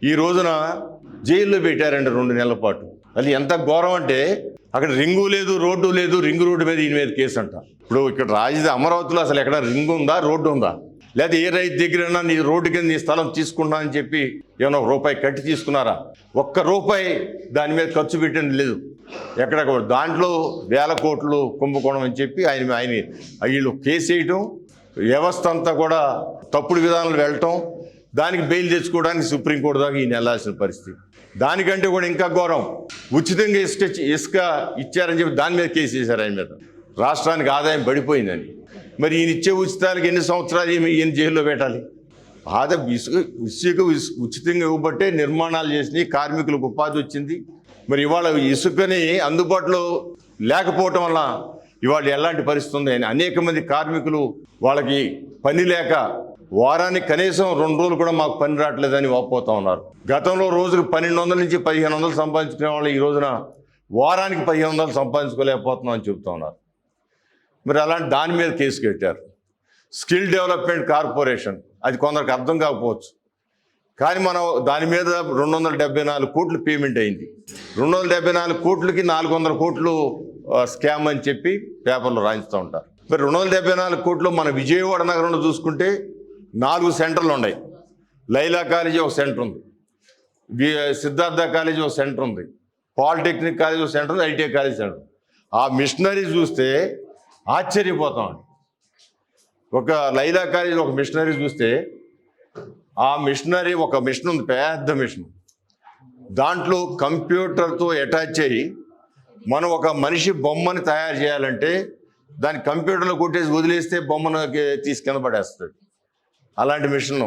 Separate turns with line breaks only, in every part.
ఈ రోజున జైల్లో పెట్టారండి 2 నెలల పాటు. అది ఎంత ఘోరం అంటే అక్కడ రింగు లేదు, రోడ్డు లేదు, రింగు రోడ్డు మీద ఈయన మీద కేసు అంట. ఇప్పుడు ఇక్కడ రాజధాని అమరావతిలో అసలు ఎక్కడ రింగు ఉందా, రోడ్డు ఉందా? లేదా ఏ రైతు దగ్గరైనా నీ రోడ్డు కింద నీ స్థలం తీసుకున్నా అని చెప్పి ఏమైనా ₹1 కట్టి తీసుకున్నారా? ₹1 దాని మీద ఖర్చు పెట్టింది లేదు. ఎక్కడ దాంట్లో వేల కోట్లు కుంభకోణం అని చెప్పి ఆయన వీళ్ళు కేసు వేయటం, వ్యవస్థ అంతా కూడా తప్పుడు విధానాలు వెళ్ళటం, దానికి బెయిల్ తెచ్చుకోవడానికి సుప్రీంకోర్టు దాకా ఈయన వెళ్ళాల్సిన పరిస్థితి. దానికంటే కూడా ఇంకా ఘోరం, ఉచితంగా ఇసుక ఇచ్చారని చెప్పి దాని మీద కేసు వేశారు ఆయన మీద. రాష్ట్రానికి ఆదాయం పడిపోయిందని. మరి ఈయన ఇచ్చే ఉచితానికి ఎన్ని సంవత్సరాలు ఈయన జైల్లో పెట్టాలి? ఇసుక ఉచితంగా ఇవ్వబట్టే నిర్మాణాలు చేసినాయి, కార్మికులకు ఉపాధి వచ్చింది. మరి ఇవాళ ఇసుకని అందుబాటులో లేకపోవటం వల్ల ఇవాళ ఎలాంటి పరిస్థితి ఉంది? అనేక మంది కార్మికులు వాళ్ళకి పని లేక వారానికి కనీసం 2 రోజులు కూడా మాకు పని రావట్లేదని వాపోతూ ఉన్నారు. గతంలో రోజుకు 1200 నుంచి 1500 సంపాదించుకునే వాళ్ళు ఈ రోజున వారానికి 1500 సంపాదించుకోలేకపోతున్నాం అని చెబుతూ ఉన్నారు. మరి అలాంటి దాని మీద కేసు కట్టారు. స్కిల్ డెవలప్మెంట్ కార్పొరేషన్, అది కొందరికి అర్థం కాకపోవచ్చు, కానీ మనం దాని మీద 274 కోట్లు పేమెంట్ అయింది. 274 కోట్లకి 400 కోట్లు స్కామ్ అని చెప్పి పేపర్లో రాయిస్తూ ఉంటారు. మరి 274 కోట్లు మన విజయవాడ నగరంలో చూసుకుంటే 4 సెంటర్లు ఉన్నాయి. లైలా కాలేజీ ఒక సెంటర్ ఉంది, సిద్ధార్థ కాలేజీ ఒక సెంటర్ ఉంది, పాలిటెక్నిక్ కాలేజీ ఒక సెంటర్ ఉంది, ఐటీఐ కాలేజీ సెంటర్. ఆ మిషనరీ చూస్తే ఆశ్చర్యపోతామండి. ఒక లైలా కాలేజీ ఒక మిషనరీ చూస్తే ఆ మిషనరీ ఒక మిషన్ ఉంది, పెద్ద మిషన్. దాంట్లో కంప్యూటర్తో అటాచ్ అయ్యి మనం ఒక మనిషి బొమ్మని తయారు చేయాలంటే దాన్ని కంప్యూటర్లో కొట్టేసి వదిలేస్తే బొమ్మను తీసి కింద పడేస్తుంది. అలాంటి మిషన్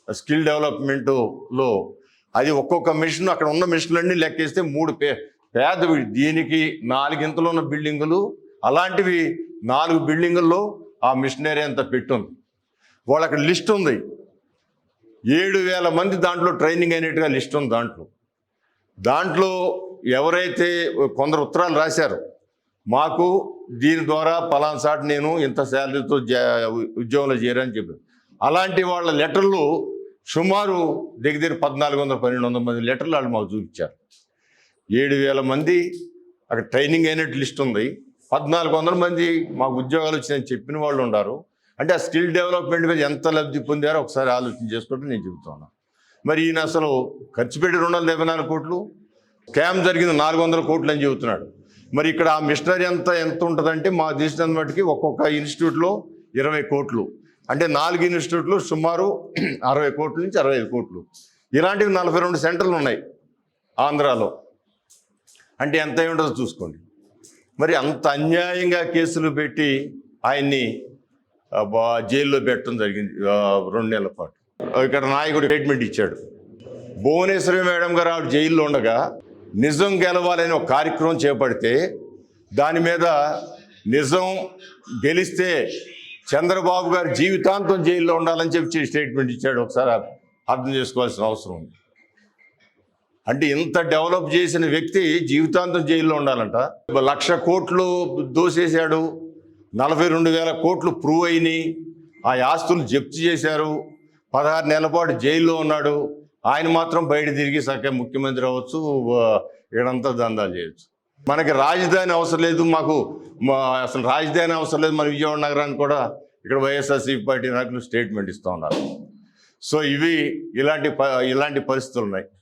స్కిల్ డెవలప్మెంట్లో అది ఒక్కొక్క మిషన్, అక్కడ ఉన్న మిషన్లన్నీ లెక్కేస్తే 3 పేదవి. దీనికి 4 ఇంతలు ఉన్న బిల్డింగులు, అలాంటివి 4 బిల్డింగుల్లో ఆ మిషనరీ అంతా పెట్టుంది. వాళ్ళు అక్కడ లిస్ట్ ఉంది, 7,000 మంది దాంట్లో ట్రైనింగ్ అయినట్టుగా లిస్ట్ ఉంది. దాంట్లో ఎవరైతే కొందరు ఉత్తరాలు రాశారు, మాకు దీని ద్వారా పలానా సాటి నేను ఇంత శాలరీతో ఉద్యోగంలో చేరని చెప్పి, అలాంటి వాళ్ళ లెటర్లు సుమారు దగ్గర 1400-1200 మంది లెటర్లు వాళ్ళు మాకు చూపించారు. 7,000 మంది అక్కడ ట్రైనింగ్ అయినట్టు లిస్ట్ ఉంది, 1400 మంది మాకు ఉద్యోగాలు వచ్చినాయని చెప్పిన వాళ్ళు ఉన్నారు. అంటే ఆ స్కిల్ డెవలప్మెంట్ మీద ఎంత లబ్ధి పొందారో ఒకసారి ఆలోచన చేసుకుంటే నేను చెబుతున్నాను. మరి ఈయన అసలు ఖర్చు పెట్టి 274 కోట్లు, స్కామ్ జరిగింది 400 కోట్లు అని చెబుతున్నాడు. మరి ఇక్కడ ఆ మిషనరీ అంతా ఎంత ఉంటుందంటే మా తెలిసినంత మటుకి ఒక్కొక్క ఇన్స్టిట్యూట్లో 20 కోట్లు, అంటే 4 ఇన్స్టిట్యూట్లు సుమారు 60 కోట్ల నుంచి 65 కోట్లు. ఇలాంటివి 42 సెంటర్లు ఉన్నాయి ఆంధ్రాలో. అంటే ఎంత అయి ఉంటుందో చూసుకోండి. మరి అంత అన్యాయంగా కేసులు పెట్టి ఆయన్ని జైల్లో పెట్టడం జరిగింది 2 నెలల పాటు. ఇక్కడ నాయకుడు స్టేట్మెంట్ ఇచ్చాడు. భువనేశ్వరి మేడం గారు ఆవిడ జైల్లో ఉండగా నిజం గెలవాలని ఒక కార్యక్రమం చేపడితే దాని మీద నిజం గెలిస్తే చంద్రబాబు గారు జీవితాంతం జైల్లో ఉండాలని చెప్పి స్టేట్మెంట్ ఇచ్చాడు. ఒకసారి అర్థం చేసుకోవాల్సిన అవసరం ఉంది. అంటే ఇంత డెవలప్ చేసిన వ్యక్తి జీవితాంతం జైల్లో ఉండాలంట. 1,00,000 కోట్లు దోసేశాడు, 42,000 కోట్లు ప్రూవ్ అయినాయి, ఆ ఆస్తులు జప్తు చేశారు, 16 నెలల పాటు జైల్లో ఉన్నాడు. ఆయన మాత్రం బయట తిరిగి చక్కగా ముఖ్యమంత్రి అవ్వచ్చు, ఇక్కడంతా దందాలు చేయొచ్చు. మనకి రాజధాని అవసరం లేదు, మాకు అసలు రాజధాని అవసరం లేదు, మన విజయవాడ నగరానికి కూడా ఇక్కడ వైఎస్ఆర్సీపీ పార్టీ నాయకులు స్టేట్మెంట్ ఇస్తూ ఉన్నారు. సో ఇలాంటి పరిస్థితులు ఉన్నాయి.